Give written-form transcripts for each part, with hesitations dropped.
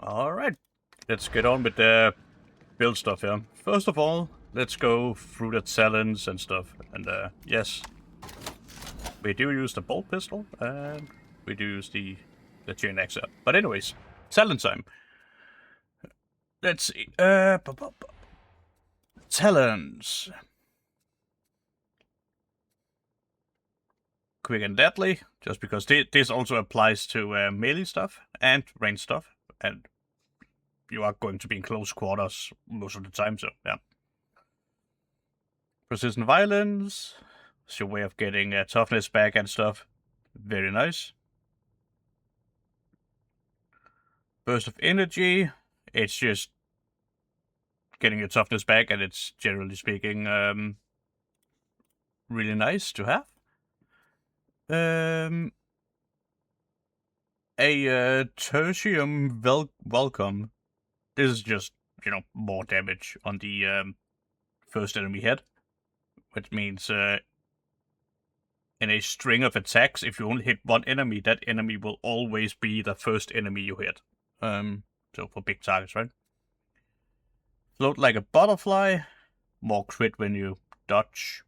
Alright, let's get on with the build stuff here. First of all, let's go through the talents and stuff. And yes, we do use the bolt pistol, and we do use the chain axe. But anyways, talent time. Let's see. Talents. Quick and deadly, just because this also applies to melee stuff and range stuff, and you are going to be in close quarters most of the time, so yeah. Persistent violence, it's your way of getting toughness back and stuff. Very nice. Burst of energy, it's just getting your toughness back, and it's generally speaking really nice to have. A tertium welcome. This is just, more damage on the first enemy hit, which means in a string of attacks, if you only hit one enemy, that enemy will always be the first enemy you hit. So for big targets, right? Float like a butterfly, more crit when you dodge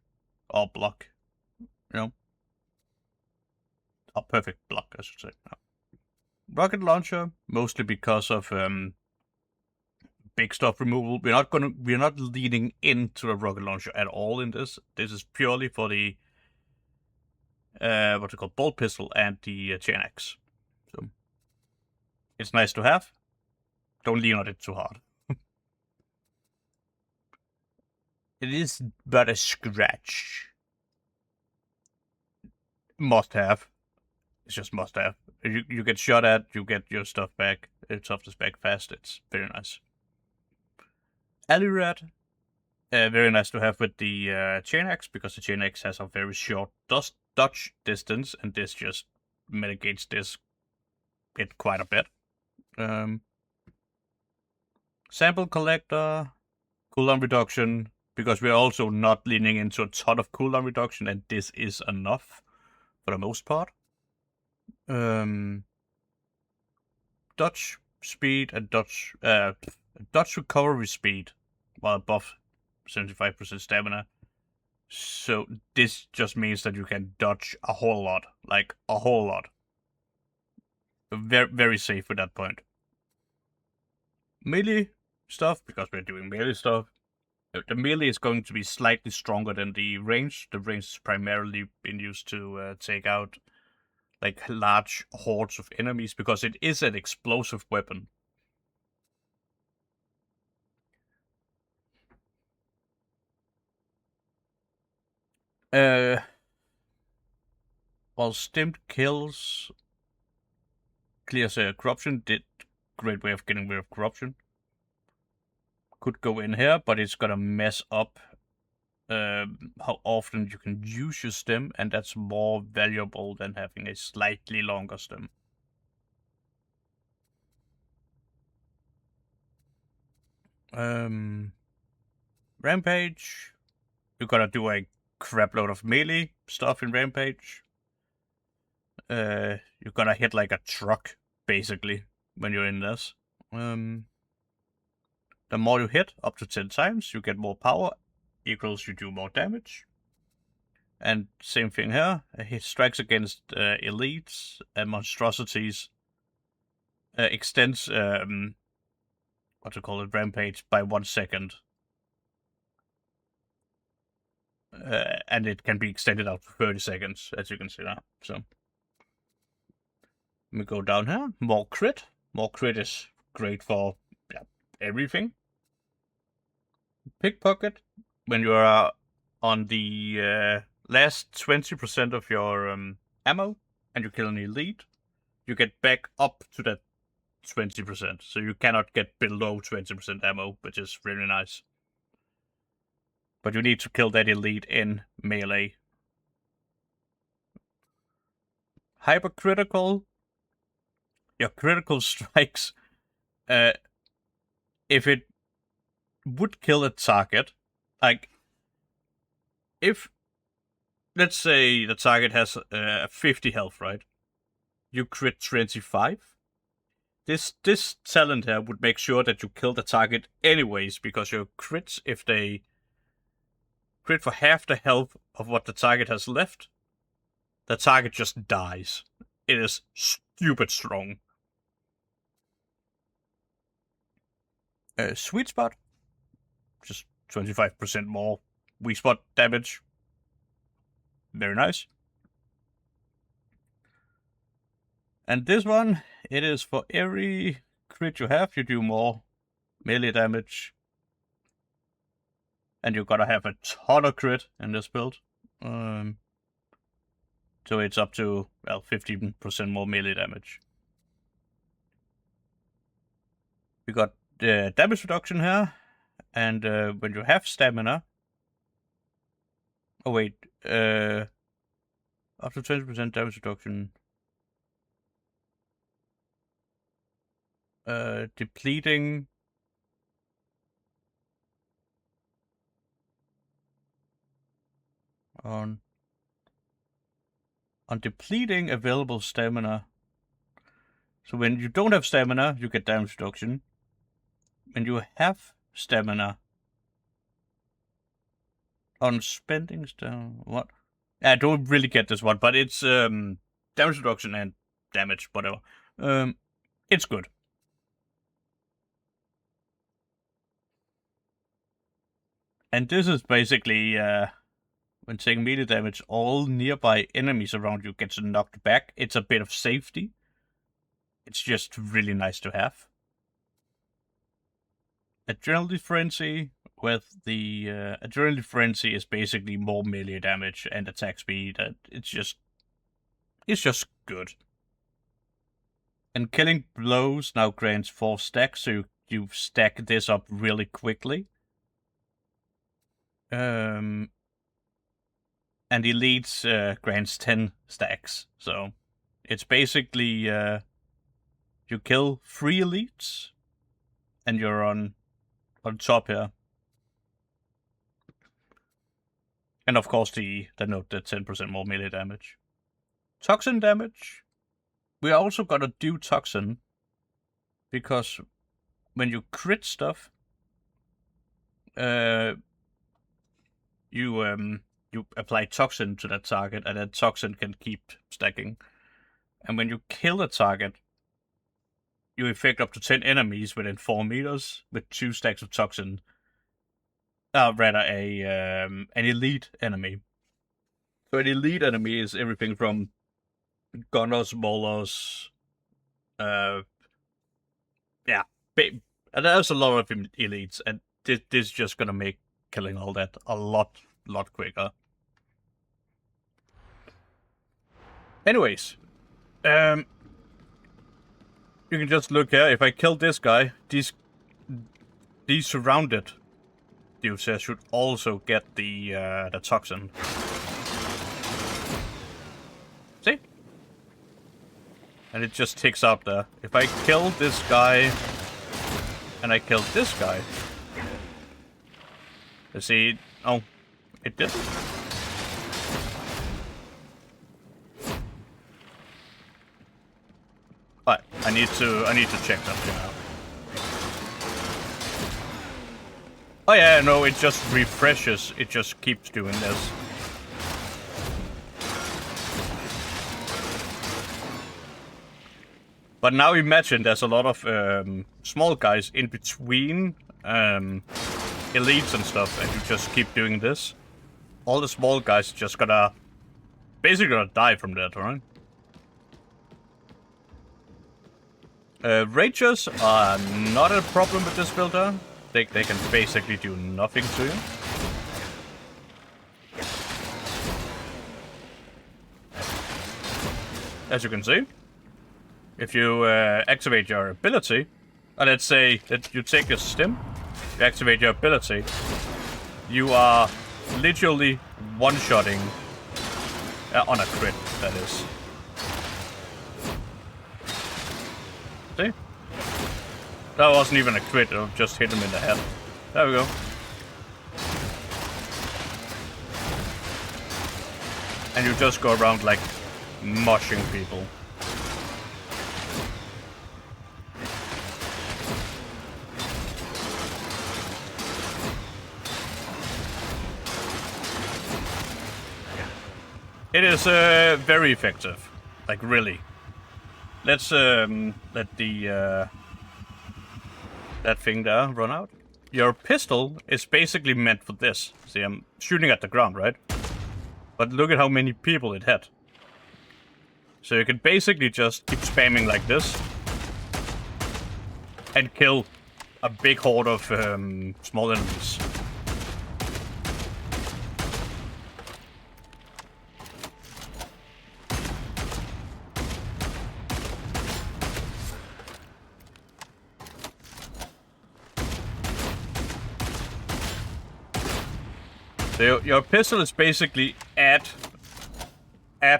or block, A perfect block, I should say. Rocket launcher, mostly because of big stuff removal. We're not leading into a rocket launcher at all in this. This is purely for the what's it called, bolt pistol and the chain axe. So it's nice to have. Don't lean on it too hard. It is but a scratch. Must have. It's just must have. You get shot at, you get your stuff back, toughness back fast. It's very nice. Alley rat, very nice to have with the chain axe, because the chain axe has a very short dodge distance, and this just mitigates this it quite a bit. Sample collector, cooldown reduction, because we're also not leaning into a ton of cooldown reduction, and this is enough for the most part. Dodge speed and dodge recovery speed while above 75% stamina. So this just means that you can dodge a whole lot, like a whole lot. Very, very safe at that point. Melee stuff, because we're doing melee stuff. The melee is going to be slightly stronger than the range. The range has primarily been used to take out like large hordes of enemies, because it is an explosive weapon. While stimmed kills clears corruption, great way of getting rid of corruption. Could go in here, but it's gonna mess up how often you can use your stem, and that's more valuable than having a slightly longer stem. Rampage, you're gonna do a crap load of melee stuff in Rampage. You're gonna hit like a truck, basically, when you're in this. The more you hit, up to 10 times, you get more power, equals you do more damage. And same thing here, hit strikes against elites and monstrosities extends rampage by 1 second. And it can be extended out to 30 seconds, as you can see now. So let me go down here. More crit. More crit is great for everything. Pickpocket, when you are on the last 20% of your ammo and you kill an elite, you get back up to that 20%. So you cannot get below 20% ammo, which is really nice. But you need to kill that elite in melee. Hypercritical, your critical strikes, if it would kill a target, like if, let's say the target has 50 health, right? You crit 25. This talent here would make sure that you kill the target anyways, because your crits, if they crit for half the health of what the target has left, the target just dies. It is stupid strong. Sweet spot, just 25% more weak spot damage. Very nice. And this one, it is for every crit you have, you do more melee damage. And you gotta have a ton of crit in this build. So it's up to, well, 15% more melee damage. We got the damage reduction here. And when you have stamina... Oh wait, up to 20% damage reduction. Depleting... On depleting available stamina. So when you don't have stamina, you get damage reduction. When you have stamina, on spending stamina, what? I don't really get this one, but it's damage reduction and damage, whatever. It's good. And this is basically when taking melee damage, all nearby enemies around you gets knocked back. It's a bit of safety. It's just really nice to have. Adrenaline Frenzy with the Adrenaline Frenzy is basically more melee damage and attack speed. It's just good. And Killing Blows now grants 4 stacks, so you stack this up really quickly. And Elites grants 10 stacks, so it's basically you kill 3 Elites, and you're on top here. And of course the note that 10% more melee damage. Toxin damage. We also gotta do Toxin, because when you crit stuff, you apply Toxin to that target, and that Toxin can keep stacking. And when you kill a target, you infect up to 10 enemies within 4 meters with 2 stacks of Toxin. Rather, an elite enemy. So an elite enemy is everything from gunners, maulers, yeah. There's a lot of elites, and this is just gonna make killing all that a lot quicker. Anyways, you can just look here. If I kill this guy, these surrounded dudes here should also get the toxin. See? And it just ticks up there. If I kill this guy and I kill this guy, you see? Oh, it didn't. Alright, I need to check something out. Oh yeah, no, it just refreshes. It just keeps doing this. But now imagine there's a lot of small guys in between elites and stuff, and you just keep doing this. All the small guys just basically gonna die from that, right? Ragers are not a problem with this builder. They can basically do nothing to you. As you can see, if you activate your ability, let's say that you take a stim, you activate your ability, you are literally one-shotting on a crit, that is. See? That wasn't even a crit, it just hit him in the head. There we go. And you just go around like mushing people. It is very effective. Like, really. Let's let the that thing there run out. Your pistol is basically meant for this. See, I'm shooting at the ground, right? But look at how many people it hit. So you can basically just keep spamming like this and kill a big horde of small enemies. So your pistol is basically at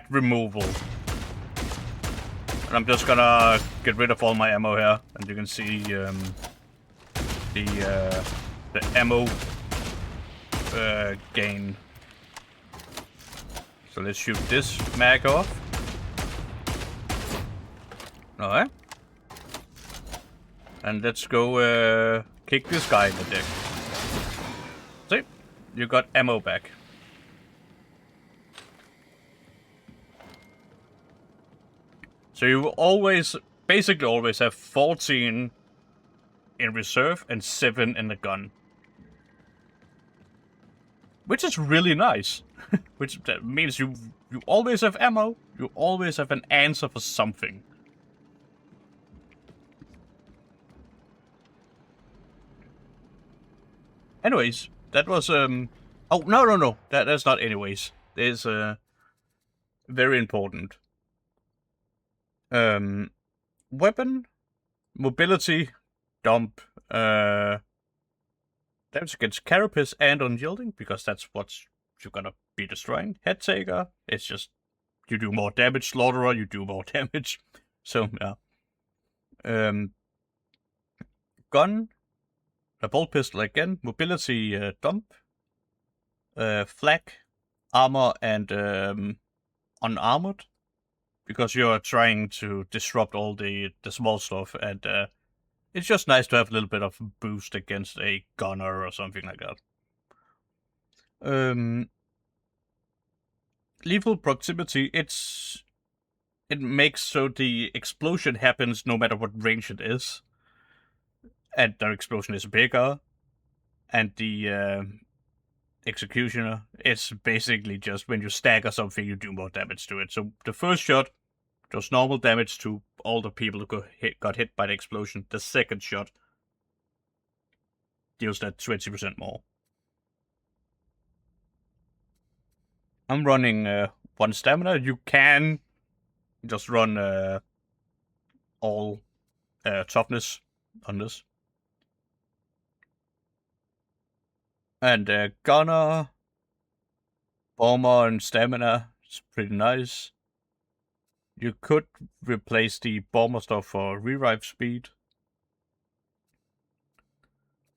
removal. And I'm just gonna get rid of all my ammo here, and you can see the ammo gain. So let's shoot this mag off. Alright. And let's go kick this guy in the dick. See? You got ammo back. So you always, basically always have 14 in reserve and 7 in the gun. Which is really nice. Which that means you always have ammo, you always have an answer for something. Anyways, that was oh no. That's not anyways. There's very important. Weapon, mobility, dump, damage against carapace and unyielding, because that's what you're gonna be destroying. Head taker, it's just you do more damage. Slaughterer, you do more damage. So yeah. Gun, a bolt pistol again, mobility, dump, flak, armor, and unarmored. Because you're trying to disrupt all the small stuff, and it's just nice to have a little bit of boost against a gunner or something like that. Lethal proximity, it makes so the explosion happens no matter what range it is. And the explosion is bigger. And the executioner, it's basically just when you stagger something, you do more damage to it. So the first shot does normal damage to all the people who got hit by the explosion. The second shot deals that 20% more. I'm running 1 stamina. You can just run all toughness on this. And gunner, bomber, and stamina is pretty nice. You could replace the bomber stuff for revive speed.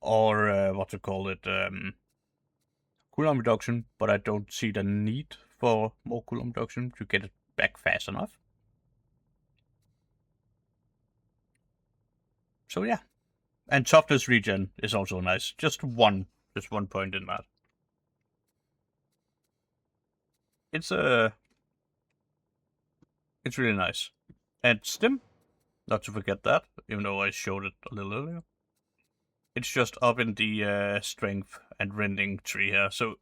Or what to call it, cooldown reduction, but I don't see the need for more cooldown reduction to get it back fast enough. So yeah. And toughness regen is also nice. Just one point in that. It's really nice. And stim, not to forget that, even though I showed it a little earlier. It's just up in the strength and rending tree here. So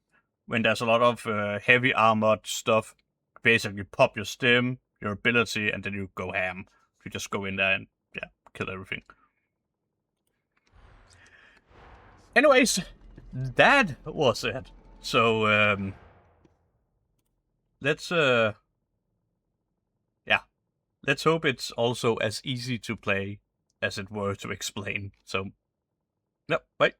when there's a lot of heavy armored stuff, basically pop your stim, your ability, and then you go ham. You just go in there and yeah, kill everything. Anyways, that was it. So let's let's hope it's also as easy to play as it were to explain. So, yep, bye.